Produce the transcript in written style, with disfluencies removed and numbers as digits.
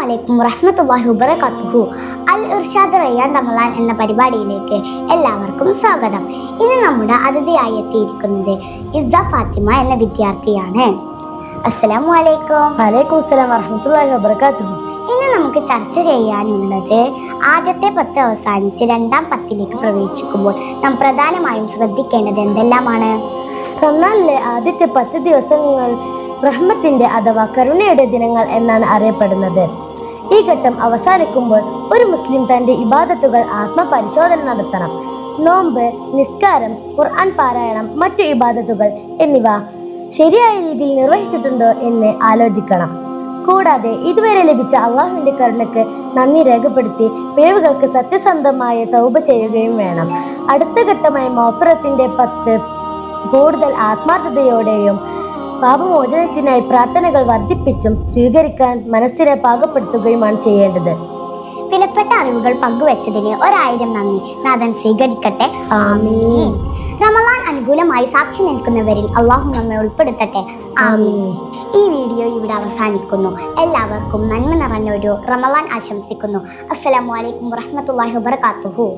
അലൈക്കും വറഹ്മത്തുള്ളാഹി വബറകാതുഹു. അൽ ഇർഷാദ് റയ്യാൻ റമളാൻ എന്ന പരിപാടിയിലേക്ക് എല്ലാവർക്കും സ്വാഗതം. ഇന്ന് നമ്മുടെ അതിഥിയായി എത്തിയിരിക്കുന്നത് ഇസ്സ ഫാത്തിമ എന്ന വിദ്യാർത്ഥിയാണ്. അസ്സലാമു അലൈക്കും. വലൈക്കും അസ്സലാം വറഹ്മത്തുള്ളാഹി വബറകാതുഹു. ഇന്ന് നമുക്ക് ചർച്ച ചെയ്യാനുള്ളത് ആദ്യത്തെ 10 അവസാനിച്ച് രണ്ടാം 10ലേക്ക് പ്രവേശിക്കുമ്പോൾ നാം പ്രധാനമായും ശ്രദ്ധിക്കേണ്ടത് എന്തെല്ലാമാണ്? റമളാനിലെ ആദ്യത്തെ 10 ദിവസങ്ങൾ റഹ്മത്തിന്റെ അഥവാ കരുണയുടെ ദിനങ്ങൾ എന്നാണ് അറിയപ്പെടുന്നത്. ഈ ഘട്ടം അവസാനിക്കുമ്പോൾ ഒരു മുസ്ലിം തന്റെ ഇബാദത്തുകൾ ആത്മപരിശോധന നടത്തണം. നോമ്പ്, നിസ്കാരം, ഖുർആൻ പാരായണം, മറ്റു ഇബാദത്തുകൾ എന്നിവ ശരിയായ രീതിയിൽ നിർവഹിച്ചിട്ടുണ്ടോ എന്ന് ആലോചിക്കണം. കൂടാതെ ഇതുവരെ ലഭിച്ച അള്ളാഹുവിന്റെ കരുണയ്ക്ക് നന്ദി രേഖപ്പെടുത്തി പിഴവുകൾക്ക് സത്യസന്ധമായ തൗബ ചെയ്യുകയും വേണം. അടുത്ത ഘട്ടമായി മഗ്ഫിറത്തിന്റെ 10 കൂടുതൽ ആത്മാർത്ഥതയോടെയും പാപമോചനത്തിനായി പ്രാർത്ഥനകൾ വർദ്ധിപ്പിച്ചും സ്വീകരിക്കാൻ മനസ്സിനെ പാകപ്പെടുത്തുകയുമാണ് ചെയ്യേണ്ടത്. വിലപ്പെട്ട അറിവുകൾ പങ്കുവച്ചതിന് 1000 നന്ദി. നാഥൻ സ്വീകരിക്കട്ടെ. ആമീൻ. റമളാൻ അനുകൂലമായി സാക്ഷി നിൽക്കുന്നവരിൽ അള്ളാഹു നമ്മെ ഉൾപ്പെടുത്തട്ടെ. ആമീൻ. ഈ വീഡിയോ ഇവിടെ അവസാനിക്കുന്നു. എല്ലാവർക്കും നന്മ നിറഞ്ഞ ഒരു റമളാൻ ആശംസിക്കുന്നു. അസ്സലാമു അലൈക്കും വറഹ്മത്തുള്ളാഹി വബറകാതുഹു.